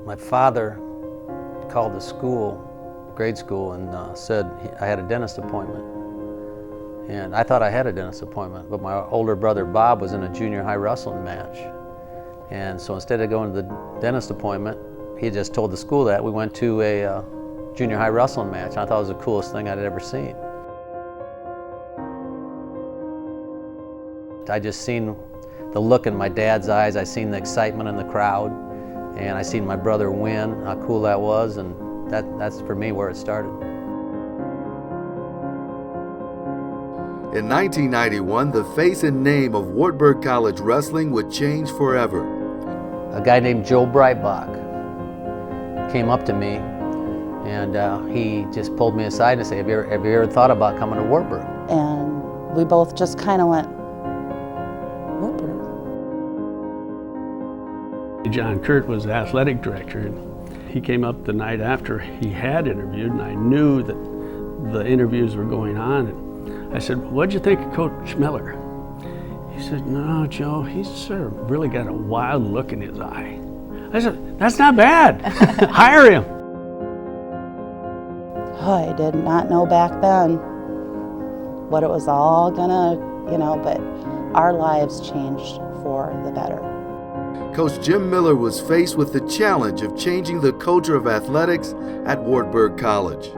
My father called the school, grade school, and said I had a dentist appointment. And I thought I had a dentist appointment, but my older brother Bob was in a junior high wrestling match. And so instead of going to the dentist appointment, he just told the school that. We went to a junior high wrestling match. And I thought it was the coolest thing I'd ever seen. I just seen the look in my dad's eyes. I seen the excitement in the crowd, and I seen my brother win, how cool that was, and that's for me where it started. In 1991, the face and name of Wartburg College wrestling would change forever. A guy named Joe Breitbach came up to me, and he just pulled me aside and said, have you ever thought about coming to Wartburg? And we both just kind of went, Wartburg? John Kurt was the athletic director, and he came up the night after he had interviewed, and I knew that the interviews were going on. And I said, what'd you think of Coach Miller? He said, no, Joe, he's sort of really got a wild look in his eye. I said, that's not bad. Hire him. Oh, I did not know back then what it was all gonna, but our lives changed for the better. Coach Jim Miller was faced with the challenge of changing the culture of athletics at Wartburg College.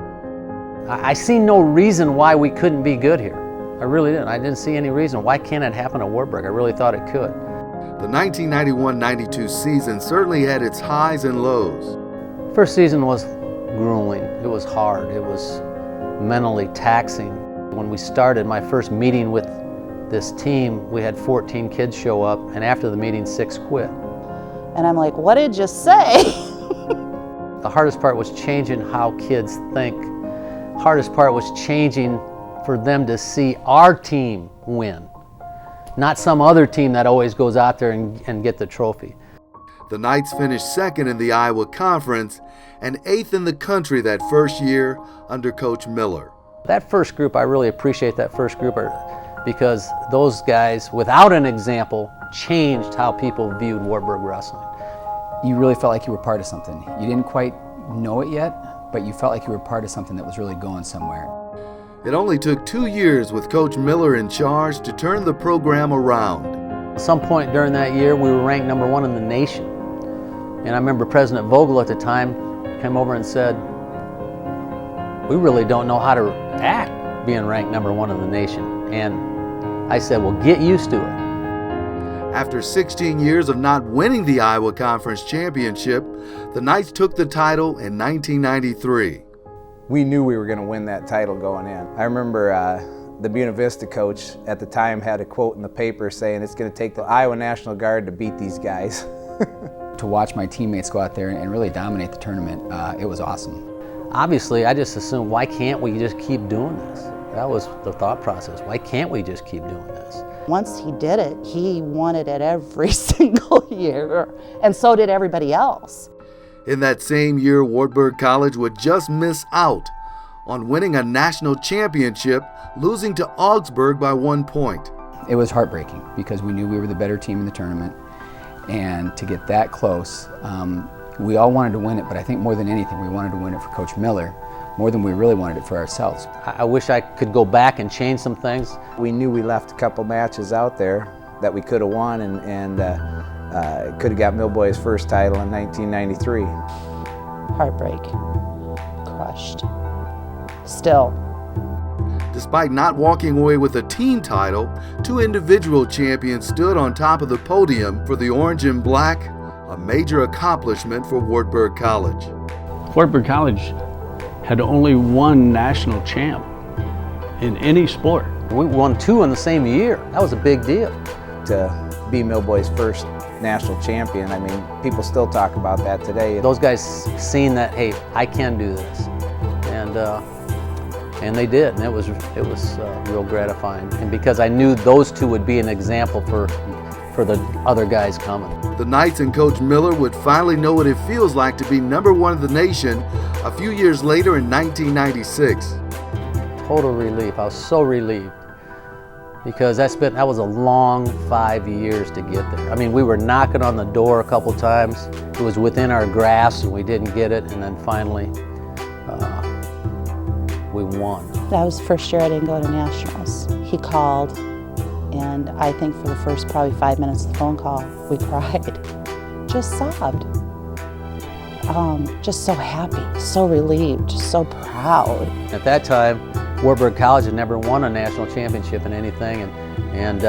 I see no reason why we couldn't be good here. I really didn't. I didn't see any reason. Why can't it happen at Wartburg? I really thought it could. The 1991-92 season certainly had its highs and lows. First season was grueling. It was hard. It was mentally taxing. When we started my first meeting with this team, we had 14 kids show up, and after the meeting, 6 quit. And I'm like, what did you say? The hardest part was changing how kids think. Hardest part was changing for them to see our team win, not some other team that always goes out there and get the trophy. The Knights finished second in the Iowa Conference and 8th in the country that first year under Coach Miller. That first group, I really appreciate that first group because those guys, without an example, changed how people viewed Wartburg wrestling. You really felt like you were part of something. You didn't quite know it yet, but you felt like you were part of something that was really going somewhere. It only took 2 years with Coach Miller in charge to turn the program around. At some point during that year, we were ranked #1 in the nation. And I remember President Vogel at the time came over and said, we really don't know how to act being ranked #1 in the nation. And I said, well, get used to it. After 16 years of not winning the Iowa Conference Championship, the Knights took the title in 1993. We knew we were going to win that title going in. I remember the Buena Vista coach at the time had a quote in the paper saying it's going to take the Iowa National Guard to beat these guys. To watch my teammates go out there and really dominate the tournament, it was awesome. Obviously, I just assumed, why can't we just keep doing this? That was the thought process. Why can't we just keep doing this? Once he did it, he wanted it every single year, and so did everybody else. In that same year, Wartburg College would just miss out on winning a national championship, losing to Augsburg by 1 point. It was heartbreaking because we knew we were the better team in the tournament, and to get that close, we all wanted to win it, but I think more than anything, we wanted to win it for Coach Miller, more than we really wanted it for ourselves. I wish I could go back and change some things. We knew we left a couple matches out there that we could have won and could have got Millboy's first title in 1993. Heartbreak. Crushed. Still. Despite not walking away with a team title, 2 individual champions stood on top of the podium for the Orange and Black, a major accomplishment for Wartburg College. Wartburg College had only one national champ in any sport. We won 2 in the same year. That was a big deal. To be Millboy's first national champion, I mean, people still talk about that today. Those guys seen that, hey, I can do this, and they did, and it was real gratifying. And because I knew those 2 would be an example for the other guys coming. The Knights and Coach Miller would finally know what it feels like to be #1 in the nation a few years later in 1996. Total relief. I was so relieved because that was a long 5 years to get there. I mean, we were knocking on the door a couple times. It was within our grasp and we didn't get it, and then finally we won. That was the first year I didn't go to nationals. He called, and I think for the first probably 5 minutes of the phone call, we cried. Just sobbed. Just so happy, so relieved, just so proud. At that time, Wartburg College had never won a national championship in anything, and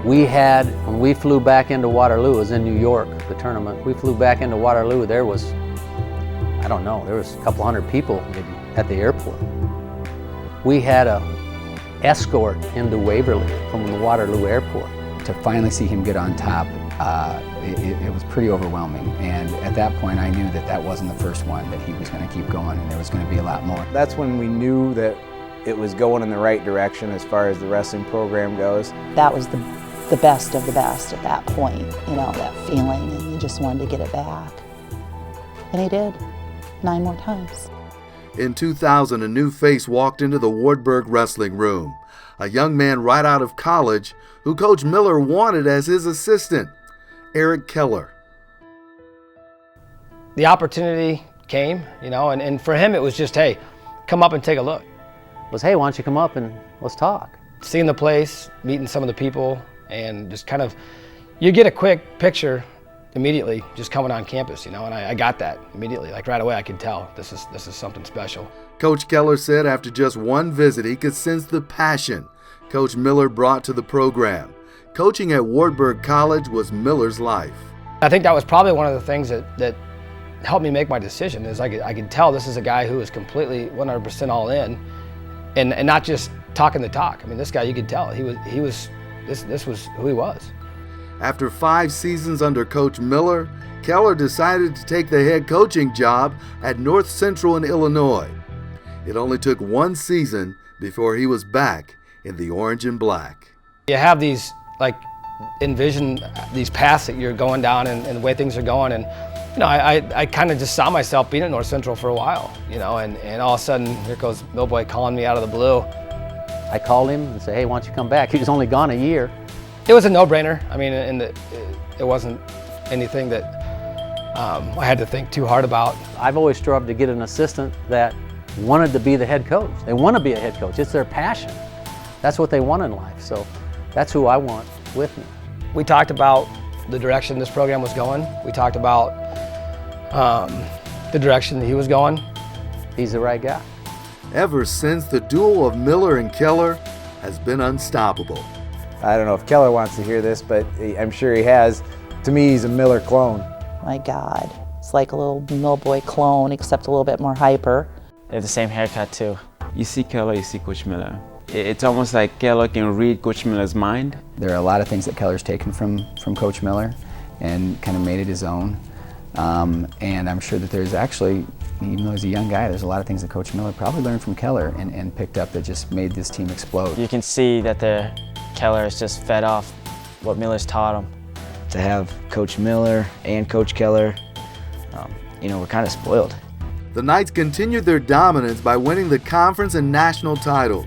we had, when we flew back into Waterloo, it was in New York, the tournament, we flew back into Waterloo, there was, I don't know, there was a couple hundred people maybe at the airport. We had a escort into Waverly from the Waterloo airport. To finally see him get on top, it was pretty overwhelming, and at that point I knew that that wasn't the first one, that he was going to keep going and there was going to be a lot more. That's when we knew that it was going in the right direction as far as the wrestling program goes. That was the best of the best at that point, you know, that feeling, and you just wanted to get it back. And he did, 9 more times. In 2000, a new face walked into the Wartburg wrestling room, a young man right out of college who Coach Miller wanted as his assistant, Eric Keller. The opportunity came, you know, and for him it was just, hey, come up and take a look. It was, hey, why don't you come up and let's talk? Seeing the place, meeting some of the people, and just kind of, you get a quick picture immediately just coming on campus, you know, and I got that immediately. Like right away I could tell this is something special. Coach Keller said after just one visit he could sense the passion Coach Miller brought to the program. Coaching at Wartburg College was Miller's life. I think that was probably one of the things that helped me make my decision, is I could tell this is a guy who was completely 100% all in, and not just talking the talk. I mean, this guy, you could tell this was who he was. After 5 seasons under Coach Miller, Keller decided to take the head coaching job at North Central in Illinois. It only took 1 season before he was back in the orange and black. You have these, like, envision these paths that you're going down and the way things are going, and you know, I kind of just saw myself being at North Central for a while, you know, and all of a sudden here goes Millboy calling me out of the blue. I called him and said, hey, why don't you come back? He was only gone a year. It was a no-brainer. I mean, it wasn't anything that I had to think too hard about. I've always strove to get an assistant that wanted to be the head coach. They want to be a head coach. It's their passion. That's what they want in life. So that's who I want with me. We talked about the direction this program was going. We talked about the direction that he was going. He's the right guy. Ever since, the duel of Miller and Keller has been unstoppable. I don't know if Keller wants to hear this, but I'm sure he has. To me, he's a Miller clone. My God, it's like a little Millboy clone, except a little bit more hyper. They have the same haircut too. You see Keller, you see Coach Miller. It's almost like Keller can read Coach Miller's mind. There are a lot of things that Keller's taken from Coach Miller and kind of made it his own. And I'm sure that there's actually, even though he's a young guy, there's a lot of things that Coach Miller probably learned from Keller and picked up that just made this team explode. You can see that Keller is just fed off what Miller's taught him. To have Coach Miller and Coach Keller, you know, we're kind of spoiled. The Knights continued their dominance by winning the conference and national titles.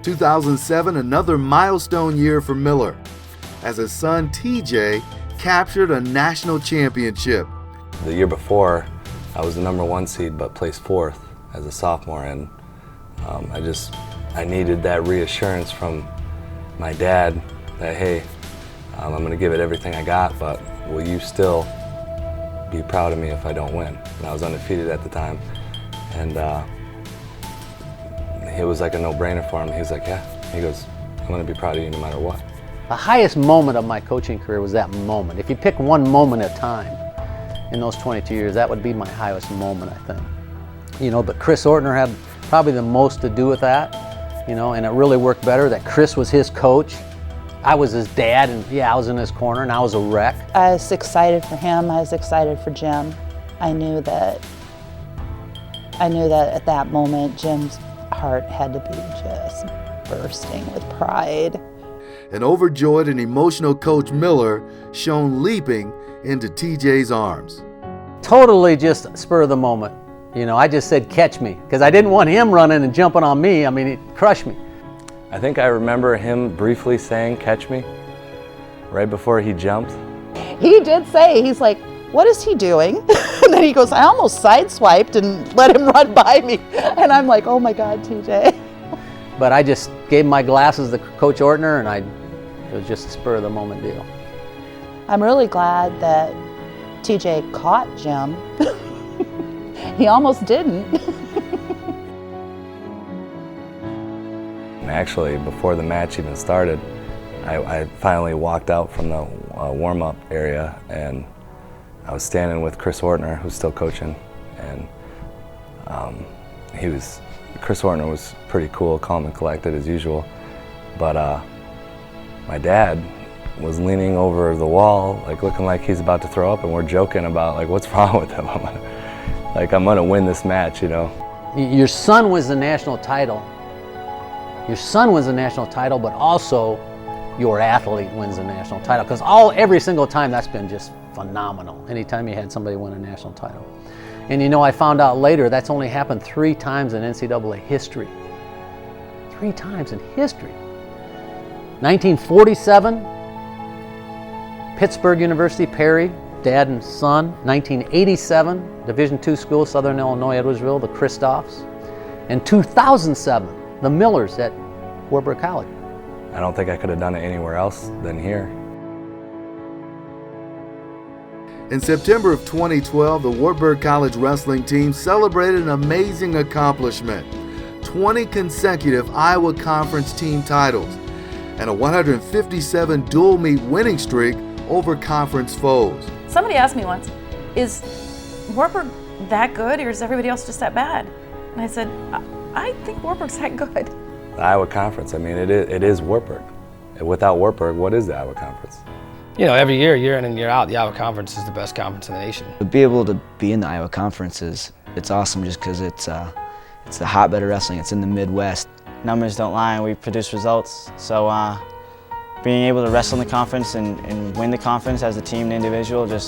2007, another milestone year for Miller, as his son TJ captured a national championship. The year before, I was the #1 seed but placed 4th as a sophomore, and I needed that reassurance from my dad that, hey, I'm going to give it everything I got, but will you still be proud of me if I don't win? And I was undefeated at the time, and it was like a no-brainer for him. He was like, yeah. He goes, I'm going to be proud of you no matter what. The highest moment of my coaching career was that moment. If you pick one moment at a time in those 22 years, that would be my highest moment, I think. You know, but Chris Ortner had probably the most to do with that, you know, and it really worked better that Chris was his coach. I was his dad, and yeah, I was in his corner, and I was a wreck. I was excited for him. I was excited for Jim. I knew that at that moment, Jim's heart had to be just bursting with pride. An overjoyed and emotional Coach Miller shone leaping into TJ's arms. Totally just spur of the moment. You know, I just said, catch me, because I didn't want him running and jumping on me. I mean, it crushed me. I think I remember him briefly saying, "Catch me," right before he jumped. He did say, he's like, what is he doing? And then he goes, I almost sideswiped and let him run by me. And I'm like, oh my God, TJ. But I just gave my glasses to Coach Ortner, and it was just a spur of the moment deal. I'm really glad that TJ caught Jim. He almost didn't. And actually, before the match even started, I finally walked out from the warm-up area, and I was standing with Chris Ortner, who's still coaching, and Chris Ortner was pretty cool, calm and collected as usual, but my dad was leaning over the wall, like looking like he's about to throw up, and we're joking about like, what's wrong with him? I'm gonna win this match, you know. Your son wins the national title. Your son wins the national title, but also your athlete wins the national title, because every single time that's been just phenomenal. Anytime you had somebody win a national title. And you know, I found out later that's only happened 3 times in NCAA history. 3 times in history. 1947, Pittsburgh University, Perry, dad and son. 1987, Division II school, Southern Illinois, Edwardsville, the Christophs. And 2007, the Millers at Wartburg College. I don't think I could have done it anywhere else than here. In September of 2012, the Wartburg College wrestling team celebrated an amazing accomplishment: 20 consecutive Iowa Conference team titles and a 157 dual meet winning streak over conference foes. Somebody asked me once, is Wartburg that good, or is everybody else just that bad? And I said, I think Wartburg's that good. The Iowa Conference, I mean, it is Wartburg. Without Wartburg, what is the Iowa Conference? You know, every year in and year out, the Iowa Conference is the best conference in the nation. To be able to be in the Iowa Conference it's awesome, just because it's the hotbed of wrestling. It's in the Midwest. Numbers don't lie, and we produce results. So being able to wrestle in the conference and win the conference as a team and individual, it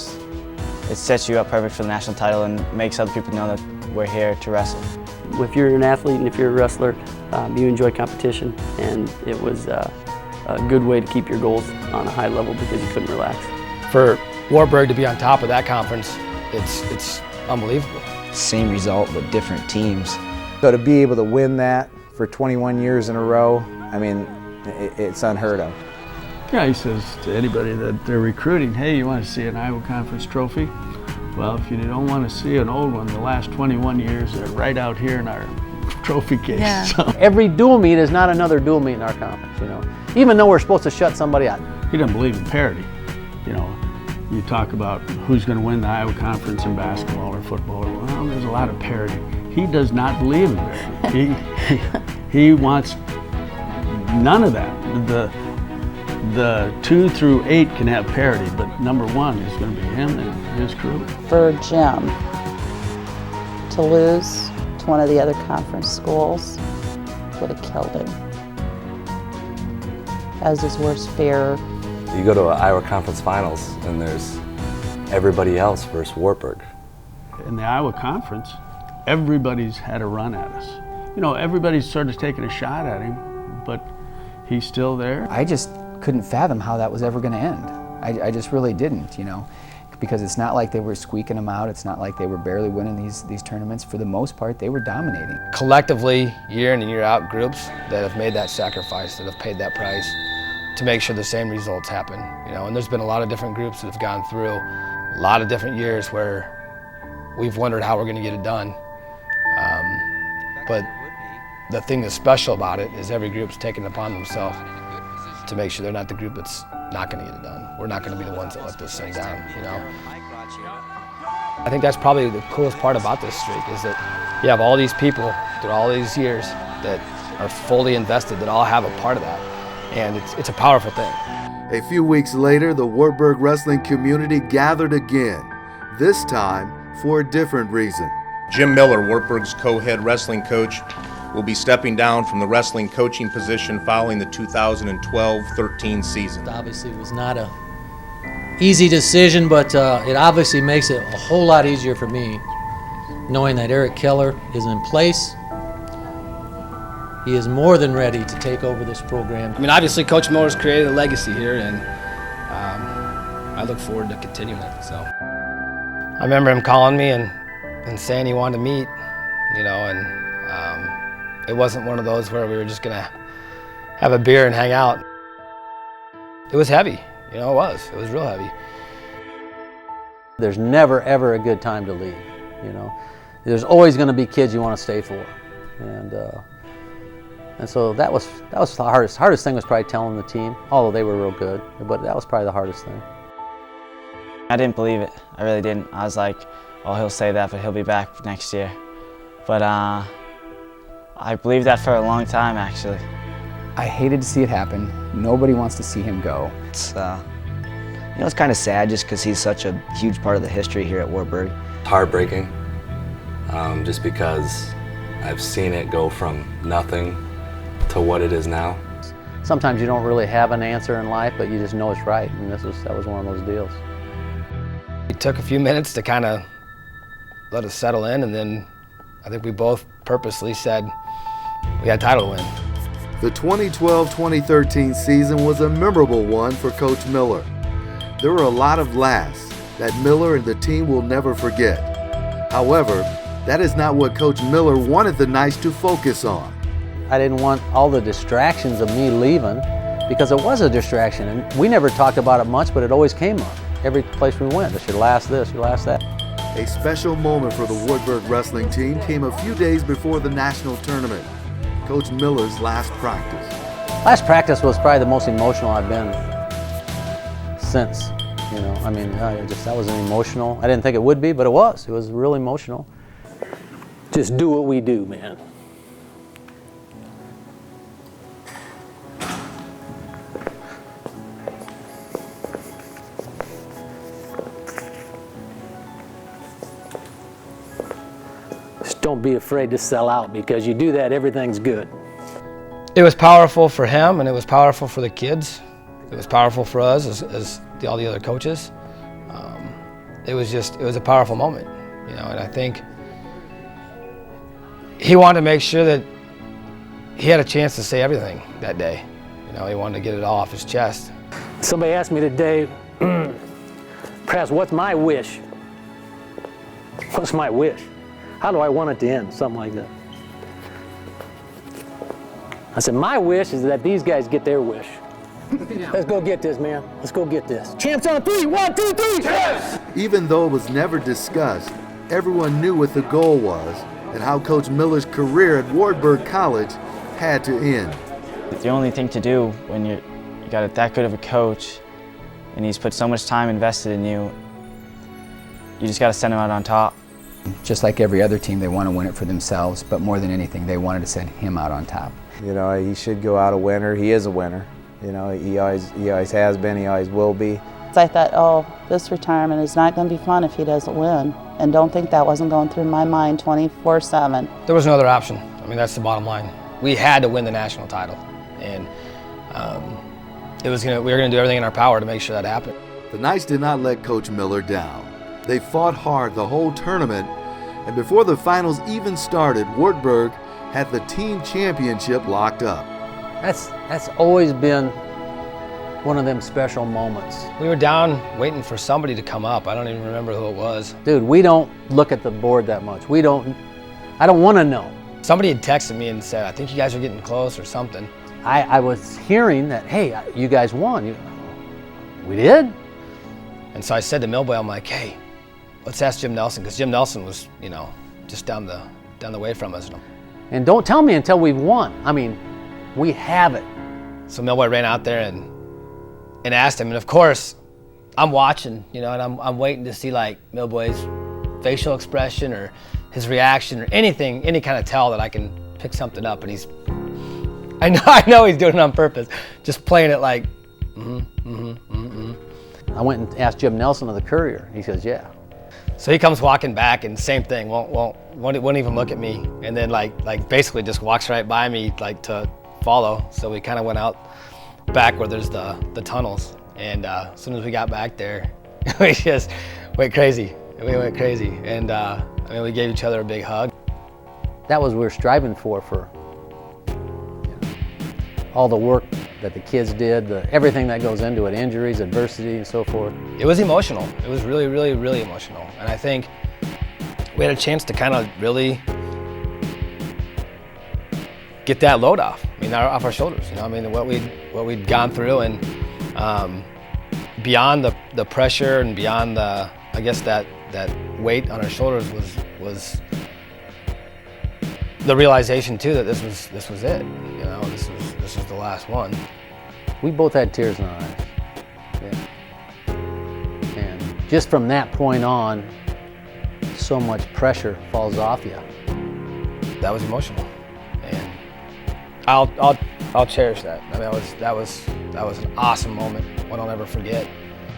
sets you up perfect for the national title and makes other people know that we're here to wrestle. If you're an athlete and if you're a wrestler, you enjoy competition, and it was a good way to keep your goals on a high level because you couldn't relax. For Wartburg to be on top of that conference, it's unbelievable. Same result, but different teams. So to be able to win that for 21 years in a row, I mean, it's unheard of. Yeah, he says to anybody that they're recruiting, hey, you want to see an Iowa Conference trophy? Well, if you don't want to see an old one, the last 21 years, they're right out here in our trophy case. Yeah. So. Every dual meet is not another dual meet in our conference, you know. Even though we're supposed to shut somebody out. He doesn't believe in parity. You know, you talk about who's going to win the Iowa Conference in basketball or football. Well, there's a lot of parity. He does not believe in parity. He wants none of that. The 2 through 8 can have parity, but number 1 is going to be him and his crew. For Jim to lose to one of the other conference schools would have killed him. That was his worst fear. You go to an Iowa Conference Finals, and there's everybody else versus Wartburg. In the Iowa Conference, everybody's had a run at us. You know, everybody's sort of taking a shot at him, but he's still there. I just couldn't fathom how that was ever going to end. I just really didn't, you know, because it's not like they were squeaking them out. It's not like they were barely winning these tournaments. For the most part, they were dominating. Collectively, year in and year out, groups that have made that sacrifice, that have paid that price to make sure the same results happen, you know. And there's been a lot of different groups that have gone through a lot of different years where we've wondered how we're going to get it done. But the thing that's special about it is every group's taken it upon themselves to make sure they're not the group that's not going to get it done. We're not going to be the ones that let this thing down, you know. I think that's probably the coolest part about this streak, is that you have all these people through all these years that are fully invested, that all have a part of that, and it's a powerful thing. A few weeks later, the Wartburg wrestling community gathered again, this time for a different reason. Jim Miller, Wartburg's co-head wrestling coach, will be stepping down from the wrestling coaching position following the 2012-13 season. Obviously, it was not a easy decision, but it obviously makes it a whole lot easier for me knowing that Eric Keller is in place. He is more than ready to take over this program. I mean, obviously, Coach Miller's created a legacy here, and I look forward to continuing it. So, I remember him calling me and saying he wanted to meet, you know, and it wasn't one of those where we were just gonna have a beer and hang out. It was heavy, you know, it was real heavy. There's never ever a good time to leave, you know. There's always going to be kids you want to stay for, and so that was the hardest thing was probably telling the team, although they were real good, but that was probably the hardest thing. I didn't believe it. I really didn't. I was like, oh, he'll say that, but he'll be back next year. But I believed that for a long time, actually. I hated to see it happen. Nobody wants to see him go. It's, you know, it's kind of sad just because he's such a huge part of the history here at Wartburg. Heartbreaking, just because I've seen it go from nothing to what it is now. Sometimes you don't really have an answer in life, but you just know it's right, and that was one of those deals. It took a few minutes to kind of let us settle in, and then I think we both purposely said we had a title to win. The 2012-2013 season was a memorable one for Coach Miller. There were a lot of laughs that Miller and the team will never forget. However, that is not what Coach Miller wanted the Knights to focus on. I didn't want all the distractions of me leaving, because it was a distraction, and we never talked about it much, but it always came up. Every place we went, it should last this, should last that. A special moment for the Wartburg wrestling team came a few days before the national tournament, Coach Miller's last practice. Last practice was probably the most emotional I've been since, you know. I mean, that was an emotional. I didn't think it would be, but it was. It was real emotional. Just do what we do, man. Just don't be afraid to sell out, because you do that, everything's good. It was powerful for him, and it was powerful for the kids. It was powerful for us as all the other coaches. It was a powerful moment, you know, and I think he wanted to make sure that he had a chance to say everything that day. You know, he wanted to get it all off his chest. Somebody asked me today, perhaps, what's my wish? What's my wish? How do I want it to end? Something like that. I said, my wish is that these guys get their wish. Let's go get this, man. Let's go get this. Champs on three. 1, 2, 3. Champs! Even though it was never discussed, everyone knew what the goal was and how Coach Miller's career at Wartburg College had to end. The only thing to do when you got that good of a coach and he's put so much time invested in you, you just got to send him out on top. Just like every other team, they want to win it for themselves, but more than anything, they wanted to send him out on top. You know, he should go out a winner. He is a winner. You know, he always has been, he always will be. I thought, oh, this retirement is not going to be fun if he doesn't win. And don't think that wasn't going through my mind 24/7. There was no other option. I mean, that's the bottom line. We had to win the national title, and we were going to do everything in our power to make sure that happened. The Knights did not let Coach Miller down. They fought hard the whole tournament, and before the finals even started, Wartburg had the team championship locked up. That's always been one of them special moments. We were down waiting for somebody to come up. I don't even remember who it was. Dude, we don't look at the board that much. I don't want to know. Somebody had texted me and said, I think you guys are getting close or something. I was hearing that, hey, you guys won. We did? And so I said to Millboy, I'm like, hey, let's ask Jim Nelson, because Jim Nelson was, you know, just down the way from us. And don't tell me until we've won. I mean, we have it. So Millboy ran out there and asked him, and of course, I'm watching, you know, and I'm waiting to see like Millboy's facial expression or his reaction or anything, any kind of tell that I can pick something up. And I know he's doing it on purpose, just playing it like, I went and asked Jim Nelson of the Courier. He says, yeah. So he comes walking back, and same thing, won't even look at me, and then like basically just walks right by me like to follow. So we kind of went out back where there's the tunnels, and as soon as we got back there, we just went crazy. We went crazy, and I mean, we gave each other a big hug. That was what we were striving for all the work that the kids did, everything that goes into it, injuries, adversity, and so forth. It was emotional. It was really, really, really emotional. And I think we had a chance to kind of really get that load off. I mean, off our shoulders. You know, I mean, what we'd gone through, and beyond the pressure and beyond the, I guess that weight on our shoulders was the realization too that this was it. You know, this was the last one. We both had tears in our eyes. Yeah. And just from that point on, so much pressure falls off you. That was emotional, and I'll cherish that. I mean, that was an awesome moment, one I'll never forget.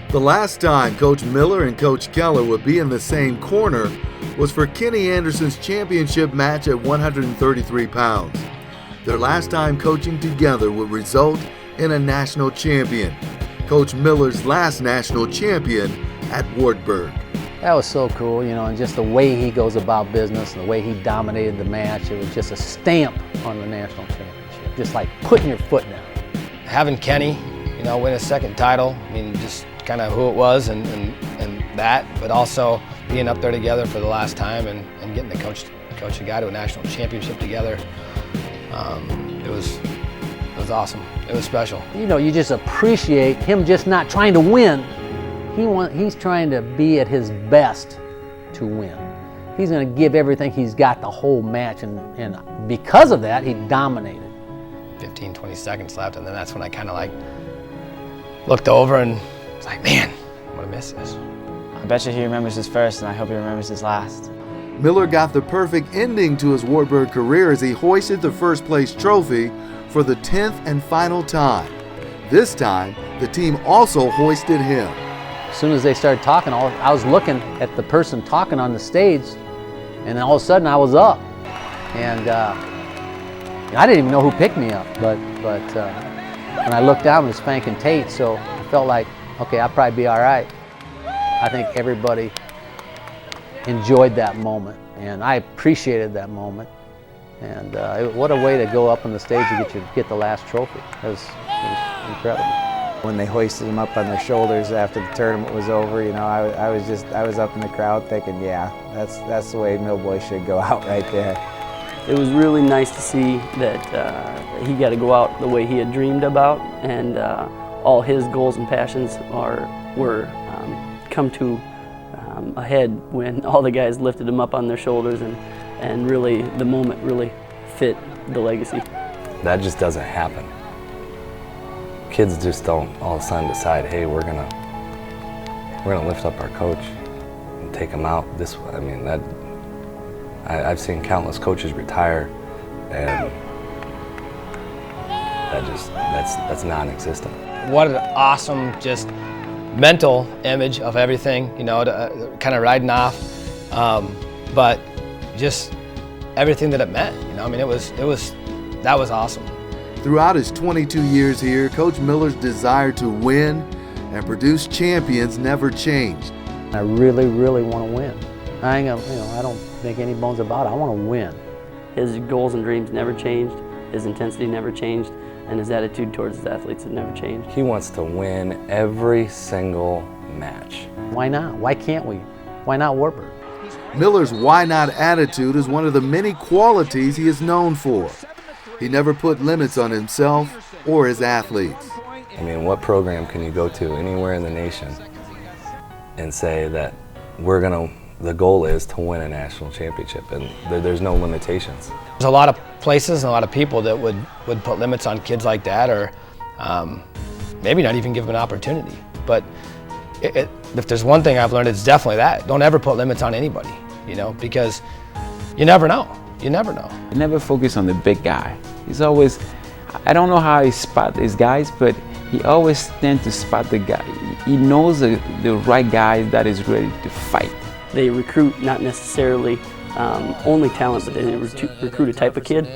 The last time Coach Miller and Coach Keller would be in the same corner was for Kenny Anderson's championship match at 133 pounds. Their last time coaching together would result in a national champion, Coach Miller's last national champion at Wartburg. That was so cool, you know, and just the way he goes about business and the way he dominated the match, it was just a stamp on the national championship, just like putting your foot down. Having Kenny, you know, win a second title, I mean, just kind of who it was and that, but also being up there together for the last time and getting to coach a guy to a national championship together. It was awesome. It was special. You know, you just appreciate him just not trying to win. He's trying to be at his best to win. He's going to give everything he's got the whole match, and because of that, he dominated. 15, 20 seconds left, and then that's when I kind of like looked over and was like, man, I'm going to miss this. I bet you he remembers his first, and I hope he remembers his last. Miller got the perfect ending to his Wartburg career as he hoisted the first place trophy for the 10th and final time. This time, the team also hoisted him. As soon as they started talking, I was looking at the person talking on the stage, and then all of a sudden I was up. And I didn't even know who picked me up, but when I looked down, it was Spank and Tate, so I felt like, okay, I'll probably be all right. I think everybody enjoyed that moment, and I appreciated that moment. And what a way to go up on the stage to get the last trophy. It was incredible. When they hoisted him up on their shoulders after the tournament was over, you know, I was up in the crowd thinking, yeah, that's the way Millboy should go out right there. It was really nice to see that he got to go out the way he had dreamed about, and all his goals and passions were come to a head when all the guys lifted him up on their shoulders, and really the moment really fit the legacy. That just doesn't happen. Kids just don't all of a sudden decide, hey, we're gonna lift up our coach and take him out this way. I mean, I've seen countless coaches retire, and that's non-existent. What an awesome just mental image of everything, you know, kind of riding off, but just everything that it meant, you know. I mean, that was awesome. Throughout his 22 years here, Coach Miller's desire to win and produce champions never changed. I really, really want to win. I don't make any bones about it. I want to win. His goals and dreams never changed. His intensity never changed, and his attitude towards his athletes had never changed. He wants to win every single match. Why not? Why can't we? Why not Wartburg? Miller's why not attitude is one of the many qualities he is known for. He never put limits on himself or his athletes. I mean, what program can you go to anywhere in the nation and say that the goal is to win a national championship, and there's no limitations? There's a lot of places and a lot of people that would put limits on kids like that, or maybe not even give them an opportunity. But if there's one thing I've learned, it's definitely that. Don't ever put limits on anybody, you know, because you never know. You never know. I never focus on the big guy. He's always, I don't know how he spot his guys, but he always tends to spot the guy. He knows the right guy that is ready to fight. They recruit not necessarily only talent, but they recruit a type of kid.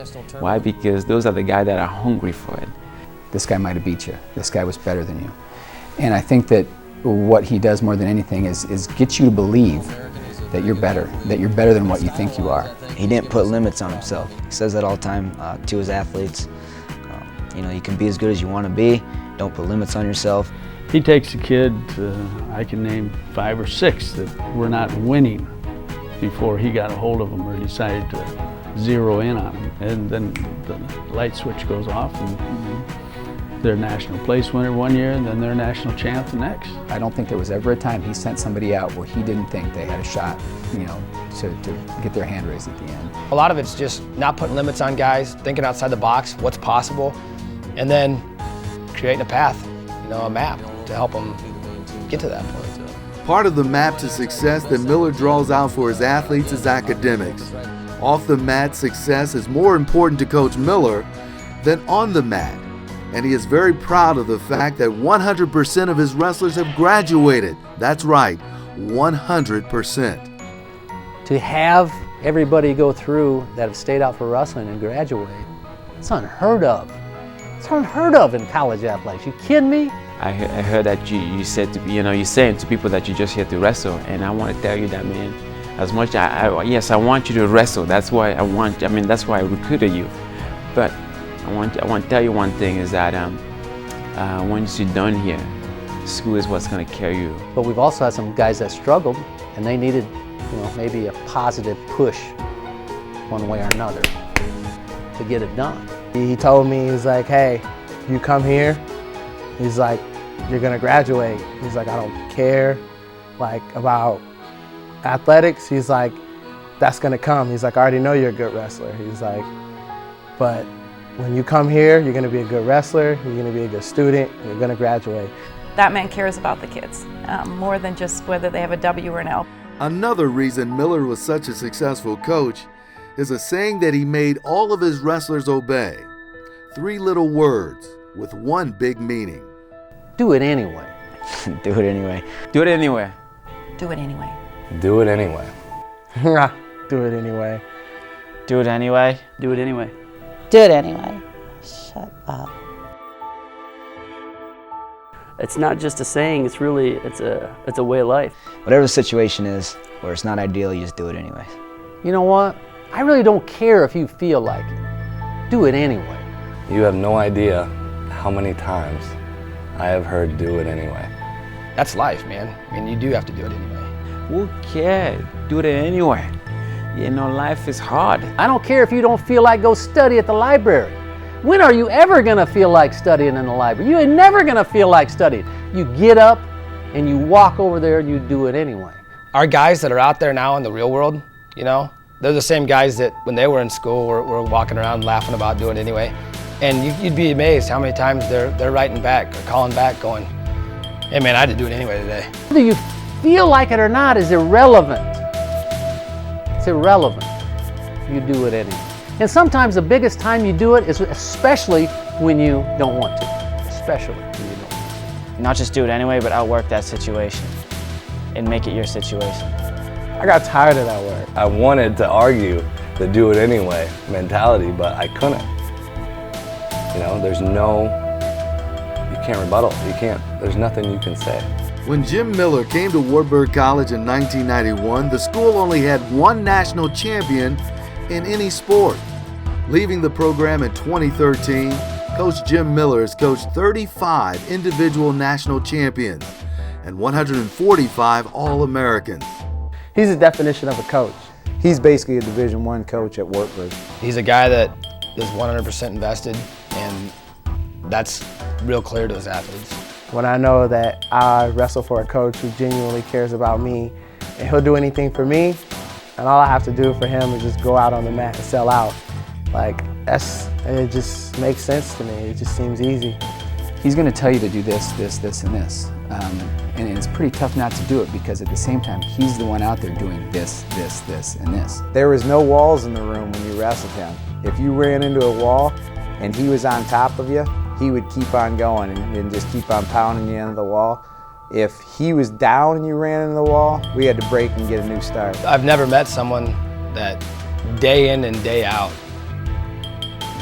Why? Because those are the guys that are hungry for it. This guy might have beat you. This guy was better than you. And I think that what he does more than anything is get you to believe that you're better than what you think you are. He didn't put limits on himself. He says that all the time to his athletes. You know, you can be as good as you want to be. Don't put limits on yourself. He takes a kid, I can name 5 or 6 that were not winning before he got a hold of them or decided to zero in on them. And then the light switch goes off and they're national place winner one year and then they're national champ the next. I don't think there was ever a time he sent somebody out where he didn't think they had a shot, you know, to get their hand raised at the end. A lot of it's just not putting limits on guys, thinking outside the box, what's possible, and then creating a path, you know, a map to help them get to that point. Part of the map to success that Miller draws out for his athletes is academics. Off the mat success is more important to Coach Miller than on the mat, and he is very proud of the fact that 100% of his wrestlers have graduated. That's right, 100%. To have everybody go through that have stayed out for wrestling and graduate, it's unheard of. It's unheard of in college athletics. You kidding me? I heard that you said to, you know, you're saying to people that you're just here to wrestle, and I want to tell you that, man, as much yes, I want you to wrestle. That's why that's why I recruited you. But I want to tell you one thing is that once you're done here, school is what's going to carry you. But we've also had some guys that struggled and they needed, you know, maybe a positive push one way or another to get it done. He told me, he's like, hey, you come here, he's like, you're gonna graduate. He's like, I don't care like about athletics. He's like, that's gonna come. He's like, I already know you're a good wrestler. He's like, but when you come here, you're gonna be a good wrestler, you're gonna be a good student, you're gonna graduate. That man cares about the kids more than just whether they have a W or an L. Another reason Miller was such a successful coach is a saying that he made all of his wrestlers obey. 3 little words with one big meaning. Do it anyway. Do it anyway. Do it anyway. Do it anyway. Do it anyway. Do it anyway. Do it anyway. Do it anyway. Do it anyway. Shut up. It's not just a saying, it's really, it's a way of life. Whatever the situation is, where it's not ideal, you just do it anyway. You know what? I really don't care if you feel like it. Do it anyway. You have no idea how many times I have heard do it anyway. That's life, man. I mean, you do have to do it anyway. Who cares? Do it anyway. You know, life is hard. I don't care if you don't feel like go study at the library. When are you ever gonna feel like studying in the library? You ain't never gonna feel like studying. You get up and you walk over there and you do it anyway. Our guys that are out there now in the real world, you know, they're the same guys that when they were in school were walking around laughing about doing it anyway. And you'd be amazed how many times they're writing back or calling back going, hey man, I had to do it anyway today. Whether you feel like it or not is irrelevant. It's irrelevant. You do it anyway. And sometimes the biggest time you do it is especially when you don't want to. Especially when you don't want to. Not just do it anyway, but outwork that situation and make it your situation. I got tired of that word. I wanted to argue the do it anyway mentality, but I couldn't. You know, you can't rebuttal. There's nothing you can say. When Jim Miller came to Wartburg College in 1991, the school only had one national champion in any sport. Leaving the program in 2013, Coach Jim Miller has coached 35 individual national champions and 145 All-Americans. He's the definition of a coach. He's basically a Division I coach at Wartburg. He's a guy that is 100% invested, and that's real clear to his athletes. When I know that I wrestle for a coach who genuinely cares about me, and he'll do anything for me, and all I have to do for him is just go out on the mat and sell out. Like, it just makes sense to me. It just seems easy. He's going to tell you to do this, this, this, and this. And it's pretty tough not to do it because at the same time, he's the one out there doing this, this, this, and this. There was no walls in the room when you wrestled him. If you ran into a wall and he was on top of you, he would keep on going and just keep on pounding you into the wall. If he was down and you ran into the wall, we had to break and get a new start. I've never met someone that day in and day out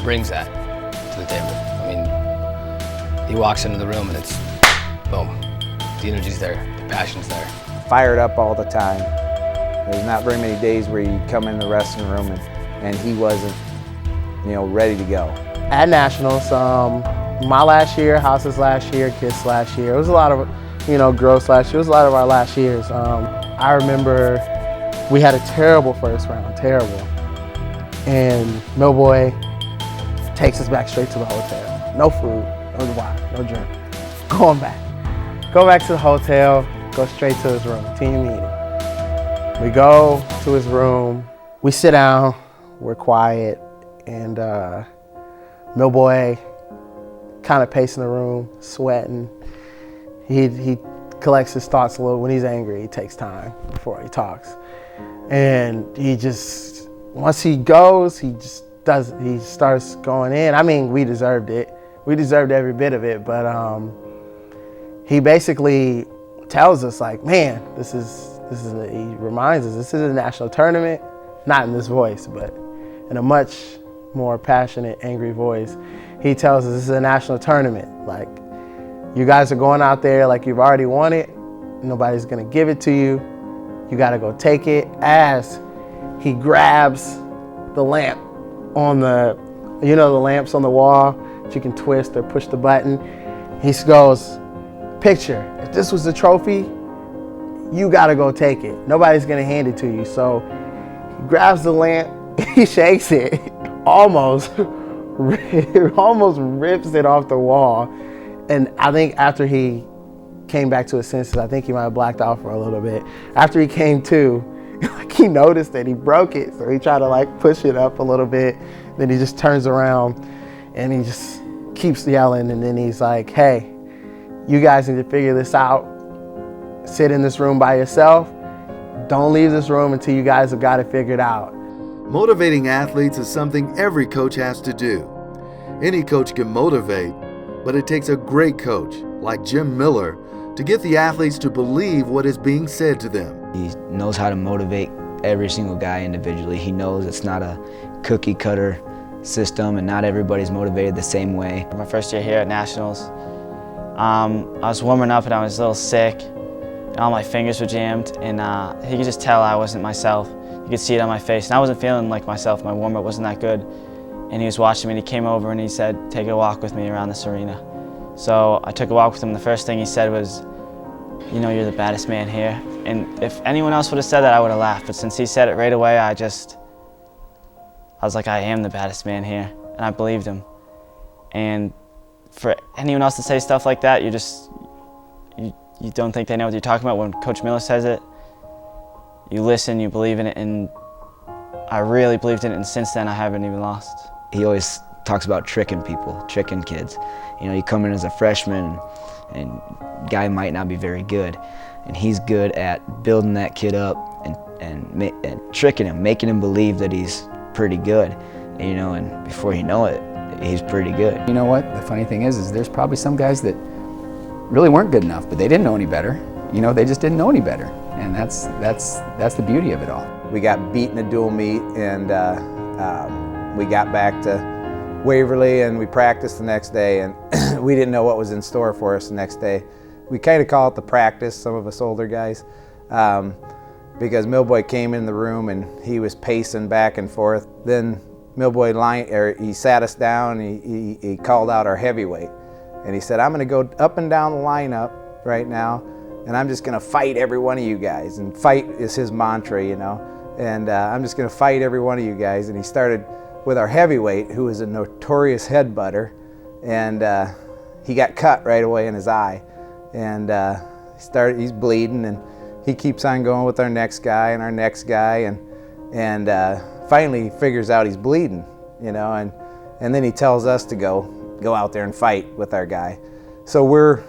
brings that to the table. I mean, he walks into the room and it's boom. The energy's there, the passion's there. Fired up all the time. There's not very many days where you come in the wrestling room and he wasn't, ready to go. at nationals. My last year, House's last year, Kiss last year. It was a lot of, Gross last year. It was a lot of our last years. I remember we had a terrible first round, terrible. And Millboy takes us back straight to the hotel. No food, no water, no drink. Going back. Go back to the hotel, go straight to his room, team meeting. We go to his room, we sit down, we're quiet, and Millboy kind of pacing the room, sweating. He collects his thoughts a little. When he's angry, he takes time before he talks. And he just, once he goes, he starts going in. I mean, we deserved it. We deserved every bit of it, but he basically tells us like, man, he reminds us, this is a national tournament, not in this voice, but in a much more passionate, angry voice. He tells us this is a national tournament. Like, you guys are going out there like you've already won it. Nobody's gonna give it to you. You gotta go take it. As he grabs the lamp on the, the lamps on the wall that you can twist or push the button. He goes, picture, if this was the trophy, you gotta go take it. Nobody's gonna hand it to you. So he grabs the lamp, he shakes it, almost rips it off the wall. And I think after he came back to his senses, I think he might have blacked out for a little bit. After he came to, he noticed that he broke it. So he tried to push it up a little bit. Then he just turns around and he just keeps yelling. And then he's like, hey, you guys need to figure this out. Sit in this room by yourself. Don't leave this room until you guys have got it figured out. Motivating athletes is something every coach has to do. Any coach can motivate, but it takes a great coach like Jim Miller to get the athletes to believe what is being said to them. He knows how to motivate every single guy individually. He knows it's not a cookie cutter system and not everybody's motivated the same way. My first year here at Nationals, I was warming up and I was a little sick and all my fingers were jammed, and he could just tell I wasn't myself. You could see it on my face, and I wasn't feeling like myself. My warm-up wasn't that good. And he was watching me and he came over and he said, take a walk with me around this arena. So I took a walk with him. The first thing he said was, you're the baddest man here. And if anyone else would have said that, I would have laughed. But since he said it right away, I was like, I am the baddest man here. And I believed him. And for anyone else to say stuff like that, you don't think they know what you're talking about. When Coach Miller says it, you listen, you believe in it, and I really believed in it, and since then I haven't even lost. He always talks about tricking people, tricking kids. You come in as a freshman and guy might not be very good, and he's good at building that kid up and tricking him, making him believe that he's pretty good, and before you know it, he's pretty good. You know what? The funny thing is there's probably some guys that really weren't good enough, but they didn't know any better. They just didn't know any better, and that's the beauty of it all. We got beat in a dual meet, and we got back to Waverly and we practiced the next day, and we didn't know what was in store for us the next day. We kind of call it the practice, some of us older guys, because Millboy came in the room and he was pacing back and forth. Then Millboy he sat us down, and he called out our heavyweight, and he said, I'm going to go up and down the lineup right now, and I'm just going to fight every one of you guys. And fight is his mantra, and I'm just going to fight every one of you guys. And he started with our heavyweight, who is a notorious headbutter, and he got cut right away in his eye, and he's bleeding, and he keeps on going with our next guy and our next guy, and finally he figures out he's bleeding, and then he tells us to go out there and fight with our guy. So we're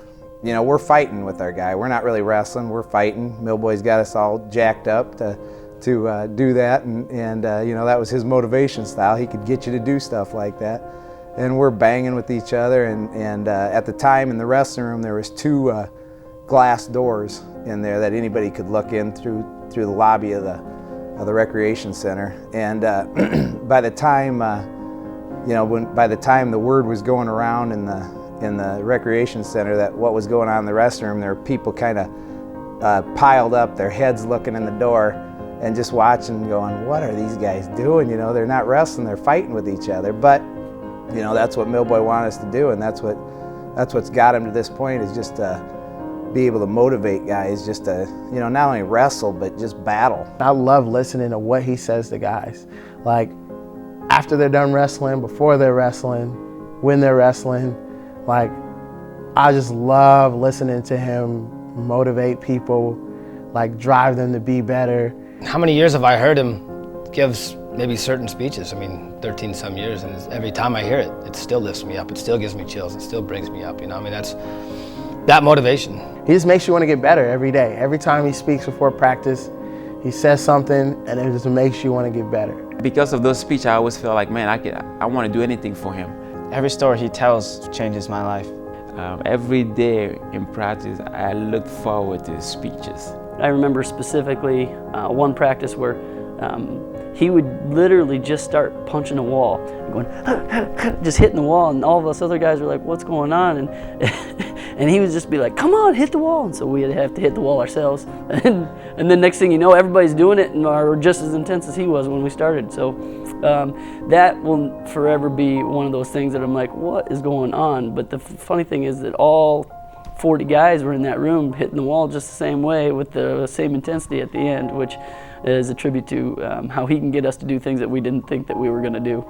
fighting with our guy. We're not really wrestling, we're fighting. Millboy's got us all jacked up to do that, and that was his motivation style. He could get you to do stuff like that. And we're banging with each other, and at the time in the wrestling room there was 2 glass doors in there that anybody could look in through the lobby of the recreation center. And by the time the word was going around in the recreation center that what was going on in the wrestling room, there were people kind of piled up, their heads looking in the door and just watching, going, what are these guys doing? They're not wrestling, they're fighting with each other. But You know, that's what Millboy wanted us to do, and that's what's got him to this point, is just to be able to motivate guys, just to, you know, not only wrestle, but just battle. I love listening to what he says to guys. Like, after they're done wrestling, before they're wrestling, when they're wrestling, like, I just love listening to him motivate people, like drive them to be better. How many years have I heard him give maybe certain speeches? I mean, 13 some years, and every time I hear it, it still lifts me up. It still gives me chills. It still brings me up, you know? I mean, that's that motivation. He just makes you want to get better every day. Every time he speaks before practice, he says something, and it just makes you want to get better. Because of those speeches, I always feel like, man, I want to do anything for him. Every story he tells changes my life. Every day in practice, I look forward to his speeches. I remember specifically one practice where he would literally just start punching a wall, going, just hitting the wall, and all of us other guys were like, what's going on? And he would just be like, come on, hit the wall. And so we'd have to hit the wall ourselves. And then next thing you know, everybody's doing it and are just as intense as he was when we started. So that will forever be one of those things that I'm like, what is going on? But the funny thing is that all 40 guys were in that room hitting the wall just the same way with the same intensity at the end, which is a tribute to how he can get us to do things that we didn't think that we were going to do.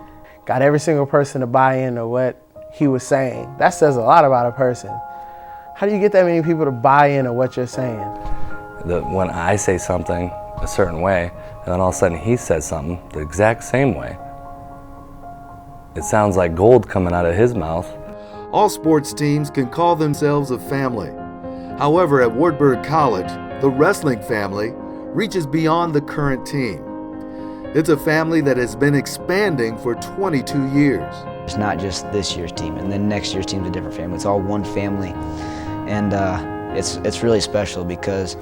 Got every single person to buy into what he was saying. That says a lot about a person. How do you get that many people to buy into what you're saying? When I say something a certain way, and then all of a sudden he says something the exact same way, it sounds like gold coming out of his mouth. All sports teams can call themselves a family. However, at Wartburg College, the wrestling family reaches beyond the current team. It's a family that has been expanding for 22 years. It's not just this year's team, and then next year's team's a different family. It's all one family, and it's really special because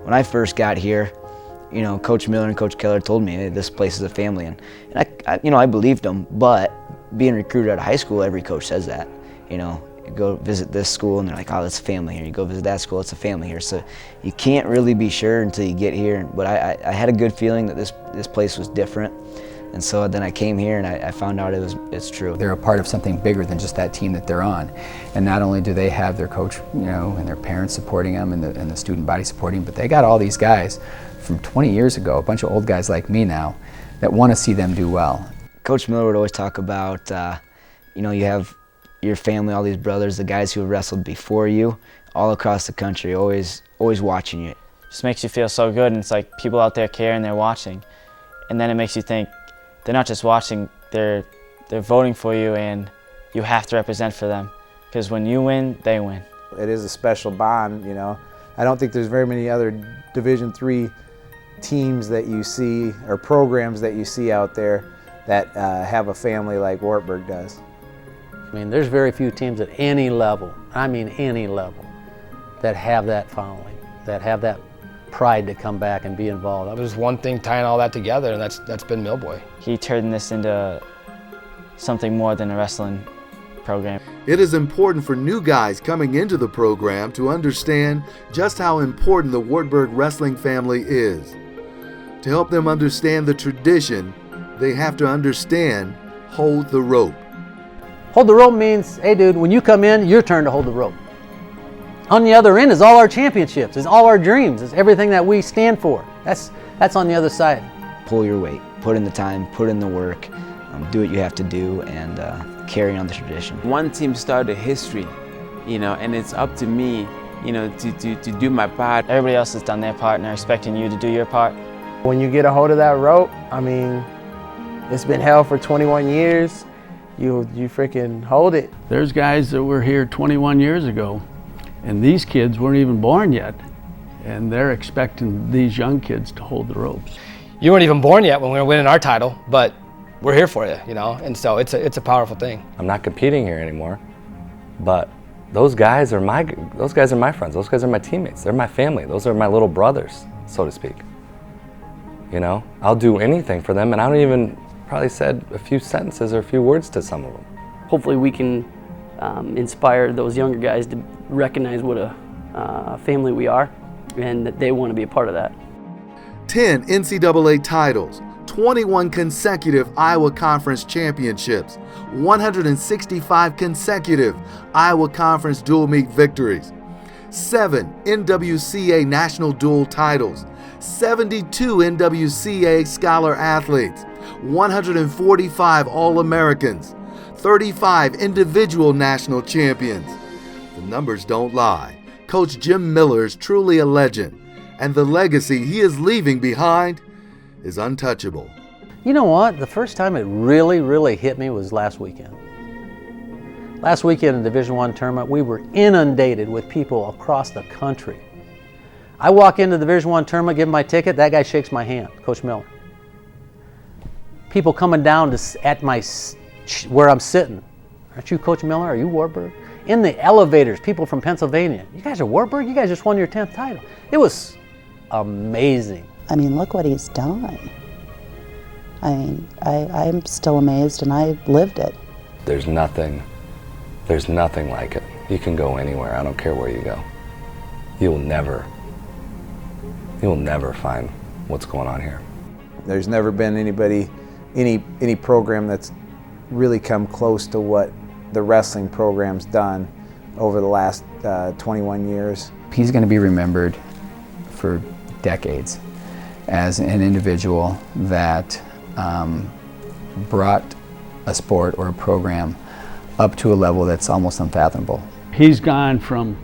when I first got here, you know, Coach Miller and Coach Keller told me, hey, this place is a family, and I believed them. But being recruited out of high school, every coach says that. You know, you go visit this school and they're like, oh, it's a family here. You go visit that school, it's a family here. So you can't really be sure until you get here. But I had a good feeling that this place was different. And so then I came here and I found out it's true. They're a part of something bigger than just that team that they're on. And not only do they have their coach, you know, and their parents supporting them and the student body supporting them, but they got all these guys from 20 years ago, a bunch of old guys like me now, that want to see them do well. Coach Miller would always talk about, you know, you have your family, all these brothers, the guys who have wrestled before you, all across the country, always watching you. Just makes you feel so good, and it's like people out there care and they're watching. And then it makes you think, they're not just watching, they're voting for you, and you have to represent for them. Because when you win, they win. It is a special bond, you know. I don't think there's very many other Division III teams that you see, or programs that you see out there that have a family like Wartburg does. I mean, there's very few teams at any level, I mean any level, that have that following, that have that pride to come back and be involved. There's one thing tying all that together, and that's been Millboy. He turned this into something more than a wrestling program. It is important for new guys coming into the program to understand just how important the Wartburg wrestling family is. To help them understand the tradition, they have to understand hold the rope. Hold the rope means, hey dude, when you come in, your turn to hold the rope. On the other end is all our championships, is all our dreams, is everything that we stand for. That's on the other side. Pull your weight, put in the time, put in the work, do what you have to do, and carry on the tradition. One team started history, you know, and it's up to me, you know, to do my part. Everybody else has done their part, and they're expecting you to do your part. When you get a hold of that rope, I mean, it's been held for 21 years. You freaking hold it. There's guys that were here 21 years ago, and these kids weren't even born yet, and they're expecting these young kids to hold the ropes. You weren't even born yet when we were winning our title, but we're here for you, you know, and so it's a powerful thing. I'm not competing here anymore, but those guys are my friends. Those guys are my teammates. They're my family. Those are my little brothers, so to speak. You know, I'll do anything for them, and I don't even probably said a few sentences or a few words to some of them. Hopefully we can inspire those younger guys to recognize what a family we are, and that they want to be a part of that. 10 NCAA titles, 21 consecutive Iowa Conference championships, 165 consecutive Iowa Conference dual meet victories, 7 NWCA National Dual Titles, 72 NWCA Scholar Athletes, 145 All-Americans, 35 individual national champions. The numbers don't lie. Coach Jim Miller is truly a legend, and the legacy he is leaving behind is untouchable. You know what? The first time it really hit me was last weekend. Last weekend in the Division I tournament, we were inundated with people across the country. I walk into the Division I tournament, give him my ticket, that guy shakes my hand, Coach Miller. People coming down at where I'm sitting. Aren't you Coach Miller? Are you Wartburg? In the elevators, people from Pennsylvania. You guys are Wartburg? You guys just won your 10th title. It was amazing. I mean, look what he's done. I mean, I'm still amazed, and I lived it. There's nothing like it. You can go anywhere. I don't care where you go. You'll never find what's going on here. There's never been any program that's really come close to what the wrestling program's done over the last 21 years. He's going to be remembered for decades as an individual that brought a sport or a program up to a level that's almost unfathomable. He's gone from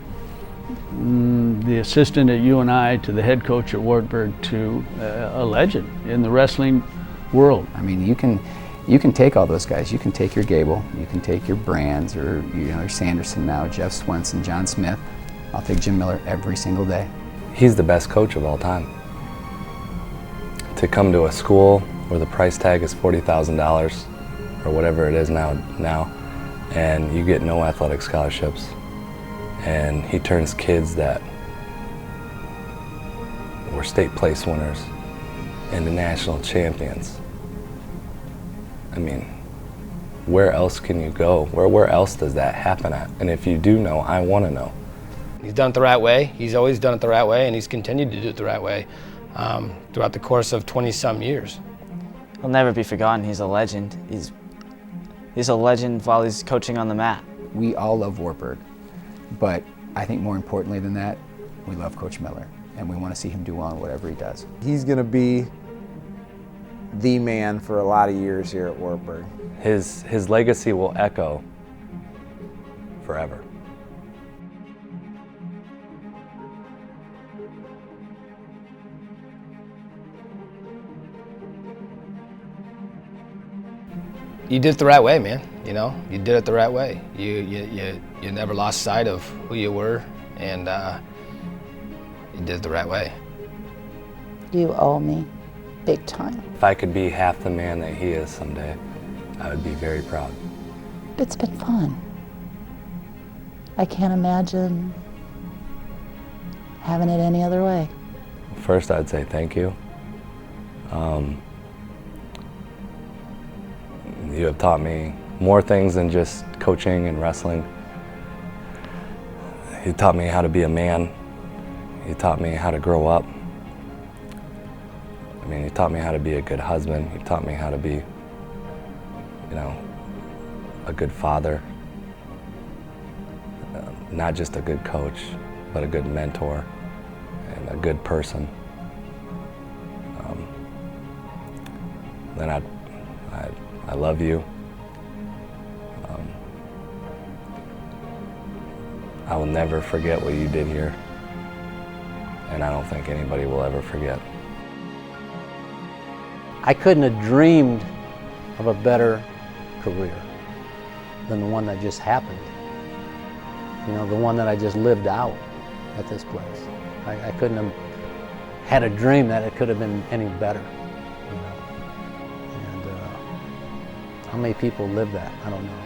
the assistant at UNI to the head coach at Wartburg to a legend in the wrestling world. I mean, you can take all those guys. You can take your Gable, you can take your Brands, or your Sanderson now, Jeff Swenson, John Smith. I'll take Jim Miller every single day. He's the best coach of all time. To come to a school where the price tag is $40,000 or whatever it is now, and you get no athletic scholarships, and he turns kids that were state place winners into national champions. I mean, where else can you go? Where else does that happen at? And if you do know, I want to know. He's done it the right way. He's always done it the right way, and he's continued to do it the right way throughout the course of 20-some years. He'll never be forgotten. He's a legend. He's a legend while he's coaching on the mat. We all love Wartburg, but I think more importantly than that, we love Coach Miller, and we want to see him do well in whatever he does. He's going to be the man for a lot of years here at Wartburg. His legacy will echo forever. You did it the right way, man. You did it the right way. You never lost sight of who you were, and you did it the right way. You owe me big time. If I could be half the man that he is someday, I would be very proud. It's been fun. I can't imagine having it any other way. First, I'd say thank you. You have taught me more things than just coaching and wrestling. You taught me how to be a man. You taught me how to grow up. I mean, you taught me how to be a good husband. You taught me how to be, a good father. Not just a good coach, but a good mentor and a good person. Then I love you. I will never forget what you did here, and I don't think anybody will ever forget. I couldn't have dreamed of a better career than the one that just happened. The one that I just lived out at this place. I couldn't have had a dream that it could have been any better. And how many people live that? I don't know.